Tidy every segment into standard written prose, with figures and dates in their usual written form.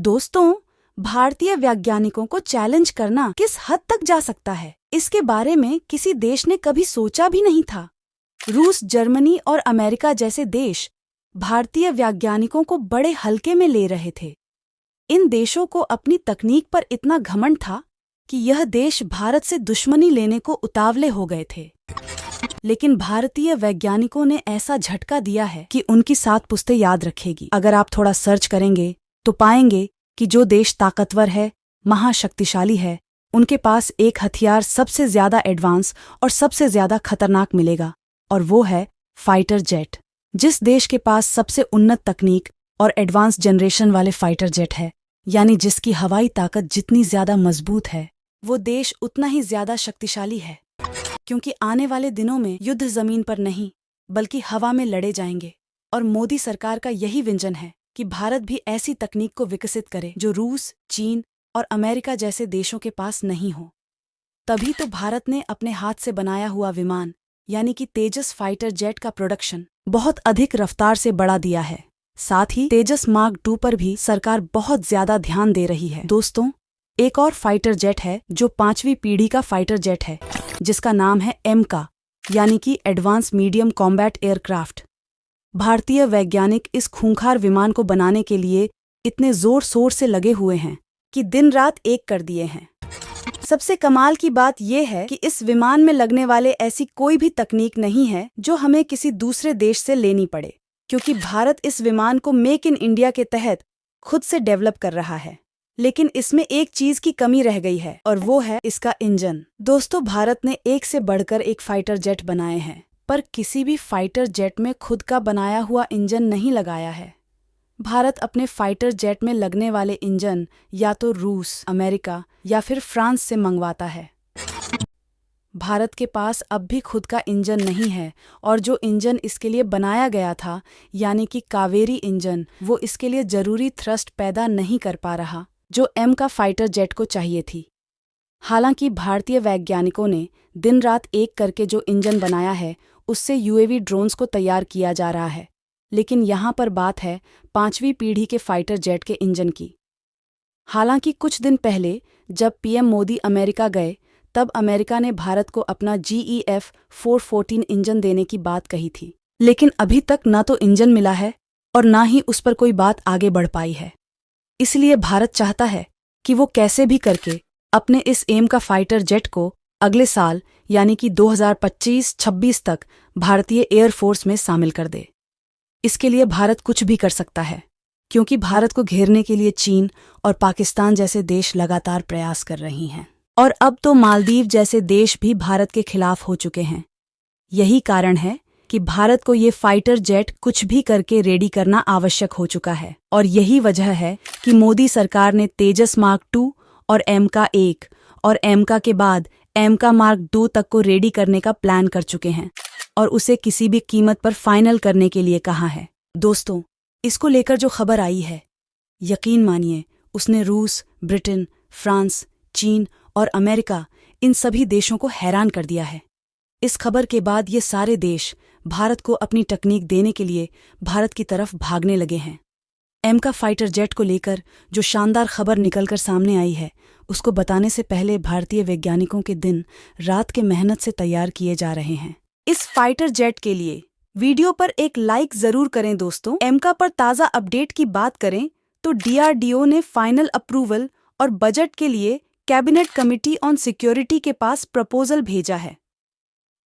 दोस्तों, भारतीय वैज्ञानिकों को चैलेंज करना किस हद तक जा सकता है, इसके बारे में किसी देश ने कभी सोचा भी नहीं था। रूस, जर्मनी और अमेरिका जैसे देश भारतीय वैज्ञानिकों को बड़े हल्के में ले रहे थे। इन देशों को अपनी तकनीक पर इतना घमंड था कि यह देश भारत से दुश्मनी लेने को उतावले हो गए थे। लेकिन भारतीय वैज्ञानिकों ने ऐसा झटका दिया है कि उनकी 7 पुश्तें याद रखेगी। अगर आप थोड़ा सर्च करेंगे तो पाएंगे कि जो देश ताकतवर है, महाशक्तिशाली है, उनके पास एक हथियार सबसे ज्यादा एडवांस और सबसे ज्यादा खतरनाक मिलेगा, और वो है फाइटर जेट। जिस देश के पास सबसे उन्नत तकनीक और एडवांस जनरेशन वाले फाइटर जेट है, यानी जिसकी हवाई ताकत जितनी ज्यादा मजबूत है, वो देश उतना ही ज्यादा शक्तिशाली है। क्योंकि आने वाले दिनों में युद्ध जमीन पर नहीं बल्कि हवा में लड़े जाएंगे, और मोदी सरकार का यही विजन है कि भारत भी ऐसी तकनीक को विकसित करे जो रूस, चीन और अमेरिका जैसे देशों के पास नहीं हो। तभी तो भारत ने अपने हाथ से बनाया हुआ विमान यानी कि तेजस फाइटर जेट का प्रोडक्शन बहुत अधिक रफ्तार से बढ़ा दिया है। साथ ही तेजस मार्क 2 पर भी सरकार बहुत ज्यादा ध्यान दे रही है। दोस्तों, एक और फाइटर जेट है जो 5वीं पीढ़ी का फाइटर जेट है, जिसका नाम है एमका यानी कि एडवांस मीडियम कॉम्बैट एयरक्राफ्ट। भारतीय वैज्ञानिक इस खूंखार विमान को बनाने के लिए इतने जोर शोर से लगे हुए हैं कि दिन रात एक कर दिए हैं। सबसे कमाल की बात यह है कि इस विमान में लगने वाले ऐसी कोई भी तकनीक नहीं है जो हमें किसी दूसरे देश से लेनी पड़े, क्योंकि भारत इस विमान को मेक इन इंडिया के तहत खुद से डेवलप कर रहा है। लेकिन इसमें एक चीज की कमी रह गई है, और वो है इसका इंजन। दोस्तों, भारत ने एक से बढ़कर एक फाइटर जेट बनाए हैं, पर किसी भी फाइटर जेट में खुद का बनाया हुआ इंजन नहीं लगाया है। भारत अपने फाइटर जेट में लगने वाले इंजन या तो रूस, अमेरिका या फिर फ्रांस से मंगवाता है। भारत के पास अब भी खुद का इंजन नहीं है, और जो इंजन इसके लिए बनाया गया था यानी कि कावेरी इंजन, वो इसके लिए जरूरी थ्रस्ट पैदा नहीं कर पा रहा जो एम का फाइटर जेट को चाहिए थी। हालांकि भारतीय वैज्ञानिकों ने दिन रात एक करके जो इंजन बनाया है, उससे यूएवी ड्रोन्स को तैयार किया जा रहा है। लेकिन यहाँ पर बात है 5वीं पीढ़ी के फाइटर जेट के इंजन की। हालांकि कुछ दिन पहले जब पीएम मोदी अमेरिका गए, तब अमेरिका ने भारत को अपना GEF 414 इंजन देने की बात कही थी। लेकिन अभी तक न तो इंजन मिला है और न ही उस पर कोई बात आगे बढ़ पाई है। इसलिए भारत चाहता है कि वो कैसे भी करके अपने इस एम का फाइटर जेट को अगले साल यानी कि 2025-26 तक भारतीय एयरफोर्स में शामिल कर दे। इसके लिए भारत कुछ भी कर सकता है, क्योंकि भारत को घेरने के लिए चीन और पाकिस्तान जैसे देश लगातार प्रयास कर रही हैं, और अब तो मालदीव जैसे देश भी भारत के खिलाफ हो चुके हैं। यही कारण है कि भारत को ये फाइटर जेट कुछ भी करके रेडी करना आवश्यक हो चुका है, और यही वजह है कि मोदी सरकार ने तेजस मार्क 2 और एमका 1 और एमका के बाद एमका मार्क 2 तक को रेडी करने का प्लान कर चुके हैं, और उसे किसी भी कीमत पर फाइनल करने के लिए कहा है। दोस्तों, इसको लेकर जो खबर आई है, यकीन मानिए उसने रूस, ब्रिटेन, फ्रांस, चीन और अमेरिका इन सभी देशों को हैरान कर दिया है। इस खबर के बाद ये सारे देश भारत को अपनी तकनीक देने के लिए भारत की तरफ भागने लगे हैं। एमका फाइटर जेट को लेकर जो शानदार खबर निकलकर सामने आई है, उसको बताने से पहले भारतीय वैज्ञानिकों के दिन रात के मेहनत से तैयार किए जा रहे हैं। इस फाइटर जेट के लिए वीडियो पर एक लाइक जरूर करें। दोस्तों, एमका पर ताज़ा अपडेट की बात करें तो DRDO ने फाइनल अप्रूवल और बजट के लिए कैबिनेट कमिटी ऑन सिक्योरिटी के पास प्रपोजल भेजा है।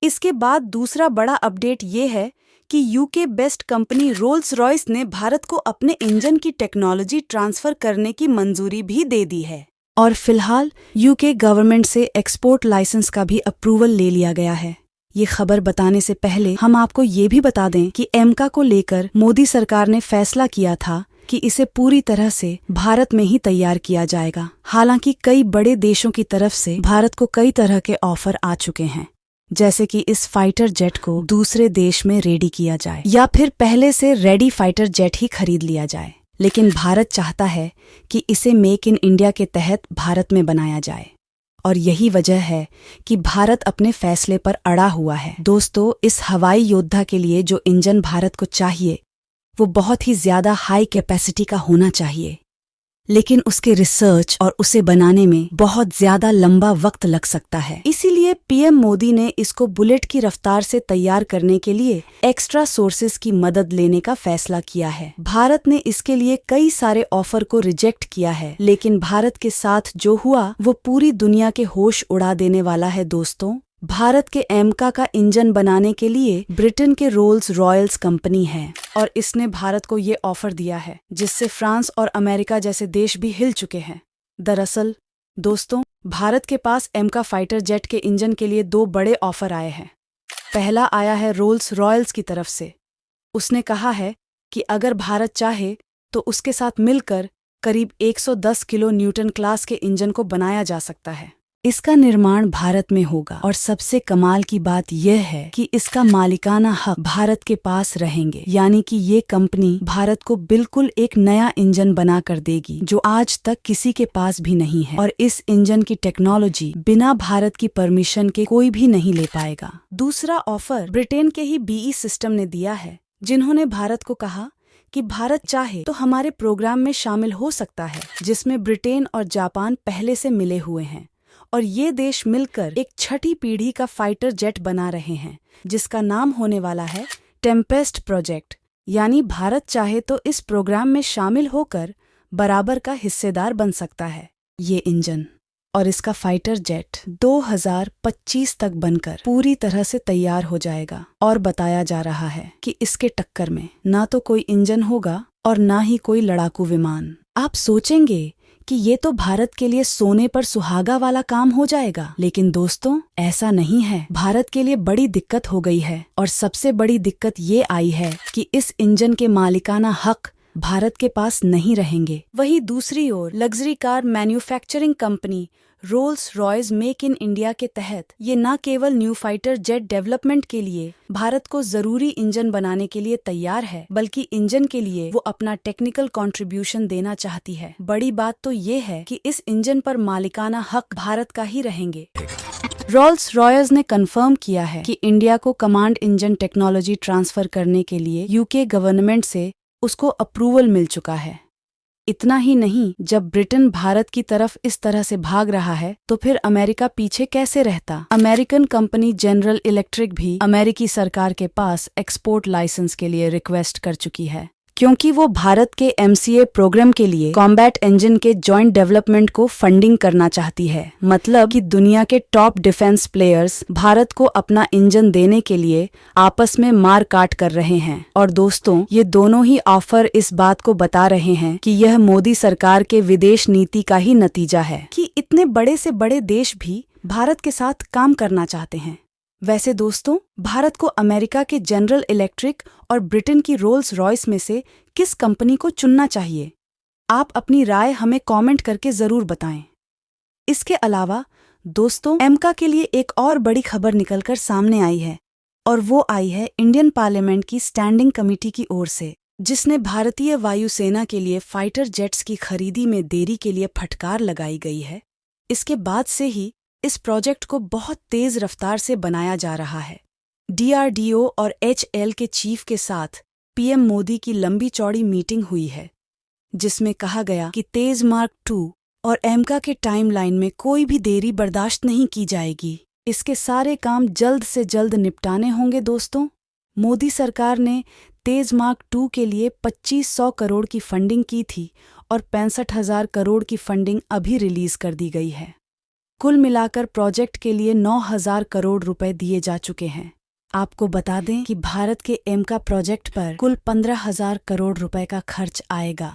इसके बाद दूसरा बड़ा अपडेट ये है कि UK based company Rolls Royce ने भारत को अपने इंजन की टेक्नोलॉजी ट्रांसफर करने की मंजूरी भी दे दी है, और फिलहाल यूके गवर्नमेंट से एक्सपोर्ट लाइसेंस का भी अप्रूवल ले लिया गया है। ये खबर बताने से पहले हम आपको ये भी बता दें कि एमका को लेकर मोदी सरकार ने फैसला किया था कि इसे पूरी तरह से भारत में ही तैयार किया जाएगा। हालांकि कई बड़े देशों की तरफ से भारत को कई तरह के ऑफर आ चुके हैं, जैसे कि इस फाइटर जेट को दूसरे देश में रेडी किया जाए या फिर पहले से रेडी फाइटर जेट ही खरीद लिया जाए। लेकिन भारत चाहता है कि इसे मेक इन इंडिया के तहत भारत में बनाया जाए, और यही वजह है कि भारत अपने फैसले पर अड़ा हुआ है। दोस्तों, इस हवाई योद्धा के लिए जो इंजन भारत को चाहिए वो बहुत ही ज्यादा हाई कैपेसिटी का होना चाहिए। लेकिन उसके रिसर्च और उसे बनाने में बहुत ज्यादा लंबा वक्त लग सकता है। इसीलिए पीएम मोदी ने इसको बुलेट की रफ्तार से तैयार करने के लिए एक्स्ट्रा सोर्सेज की मदद लेने का फैसला किया है। भारत ने इसके लिए कई सारे ऑफर को रिजेक्ट किया है, लेकिन भारत के साथ जो हुआ वो पूरी दुनिया के होश उड़ा देने वाला है। दोस्तों, भारत के एमका का इंजन बनाने के लिए ब्रिटेन के रोल्स रॉयल्स कंपनी है और इसने भारत को ये ऑफर दिया है, जिससे फ्रांस और अमेरिका जैसे देश भी हिल चुके हैं। दरअसल दोस्तों, भारत के पास एमका फाइटर जेट के इंजन के लिए 2 बड़े ऑफर आए हैं। पहला आया है रोल्स रॉयल्स की तरफ से। उसने कहा है कि अगर भारत चाहे तो उसके साथ मिलकर करीब 110 किलो न्यूटन क्लास के इंजन को बनाया जा सकता है। इसका निर्माण भारत में होगा और सबसे कमाल की बात यह है कि इसका मालिकाना हक भारत के पास रहेंगे, यानी कि ये कंपनी भारत को बिल्कुल एक नया इंजन बना कर देगी जो आज तक किसी के पास भी नहीं है, और इस इंजन की टेक्नोलॉजी बिना भारत की परमिशन के कोई भी नहीं ले पाएगा। दूसरा ऑफर ब्रिटेन के ही बीई सिस्टम ने दिया है, जिन्होंने भारत को कहा कि भारत चाहे तो हमारे प्रोग्राम में शामिल हो सकता है, जिसमें ब्रिटेन और जापान पहले से मिले हुए हैं और ये देश मिलकर एक 6ठी पीढ़ी का फाइटर जेट बना रहे हैं, जिसका नाम होने वाला है टेम्पेस्ट प्रोजेक्ट। यानी भारत चाहे तो इस प्रोग्राम में शामिल होकर बराबर का हिस्सेदार बन सकता है। ये इंजन और इसका फाइटर जेट 2025 तक बनकर पूरी तरह से तैयार हो जाएगा और बताया जा रहा है कि इसके टक्कर में ना तो कोई इंजन होगा और ना ही कोई लड़ाकू विमान। आप सोचेंगे कि ये तो भारत के लिए सोने पर सुहागा वाला काम हो जाएगा, लेकिन दोस्तों ऐसा नहीं है। भारत के लिए बड़ी दिक्कत हो गई है और सबसे बड़ी दिक्कत ये आई है कि इस इंजन के मालिकाना हक भारत के पास नहीं रहेंगे। वहीं दूसरी ओर luxury car manufacturing company Rolls Royce make in India के तहत ये न केवल न्यू फाइटर जेट डेवलपमेंट के लिए भारत को जरूरी इंजन बनाने के लिए तैयार है, बल्कि इंजन के लिए वो अपना टेक्निकल कंट्रीब्यूशन देना चाहती है। बड़ी बात तो ये है कि इस इंजन पर मालिकाना हक भारत का ही रहेंगे। रोल्स रॉयस ने कंफर्म किया है कि इंडिया को कमांड इंजन टेक्नोलॉजी ट्रांसफर करने के लिए यूके गवर्नमेंट से उसको अप्रूवल मिल चुका है। इतना ही नहीं, जब ब्रिटेन भारत की तरफ इस तरह से भाग रहा है तो फिर अमेरिका पीछे कैसे रहता। अमेरिकन कंपनी जनरल इलेक्ट्रिक भी अमेरिकी सरकार के पास एक्सपोर्ट लाइसेंस के लिए रिक्वेस्ट कर चुकी है, क्योंकि वो भारत के MCA प्रोग्राम के लिए कॉम्बैट इंजन के जॉइंट डेवलपमेंट को फंडिंग करना चाहती है। मतलब कि दुनिया के टॉप डिफेंस प्लेयर्स भारत को अपना इंजन देने के लिए आपस में मार काट कर रहे हैं। और दोस्तों, ये दोनों ही ऑफर इस बात को बता रहे हैं कि यह मोदी सरकार के विदेश नीति का ही नतीजा है कि इतने बड़े से बड़े देश भी भारत के साथ काम करना चाहते हैं। वैसे दोस्तों, भारत को अमेरिका के जनरल इलेक्ट्रिक और ब्रिटेन की रोल्स रॉयस में से किस कंपनी को चुनना चाहिए? आप अपनी राय हमें कमेंट करके जरूर बताएं। इसके अलावा दोस्तों, एमका के लिए एक और बड़ी खबर निकलकर सामने आई है, और वो आई है इंडियन पार्लियामेंट की स्टैंडिंग कमेटी की ओर से, जिसने भारतीय वायुसेना के लिए फाइटर जेट्स की खरीदी में देरी के लिए फटकार लगाई गई है। इसके बाद से ही इस प्रोजेक्ट को बहुत तेज रफ्तार से बनाया जा रहा है। DRDO और HAL के चीफ के साथ PM मोदी की लंबी चौड़ी मीटिंग हुई है, जिसमें कहा गया कि तेज मार्क 2 और एमका के टाइमलाइन में कोई भी देरी बर्दाश्त नहीं की जाएगी। इसके सारे काम जल्द से जल्द निपटाने होंगे। दोस्तों, मोदी सरकार ने तेज मार्क 2 के लिए 2500 करोड़ की फंडिंग की थी और 65,000 करोड़ की फंडिंग अभी रिलीज कर दी गई है। कुल मिलाकर प्रोजेक्ट के लिए 9,000 करोड़ रुपए दिए जा चुके हैं। आपको बता दें कि भारत के एमका प्रोजेक्ट पर कुल 15,000 करोड़ रुपए का खर्च आएगा,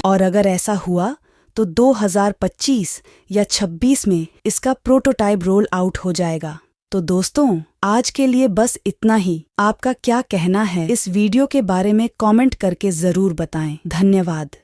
और अगर ऐसा हुआ तो 2025 या 26 में इसका प्रोटोटाइप रोल आउट हो जाएगा। तो दोस्तों, आज के लिए बस इतना ही। आपका क्या कहना है इस वीडियो के बारे में कमेंट करके जरूर बताएं। धन्यवाद।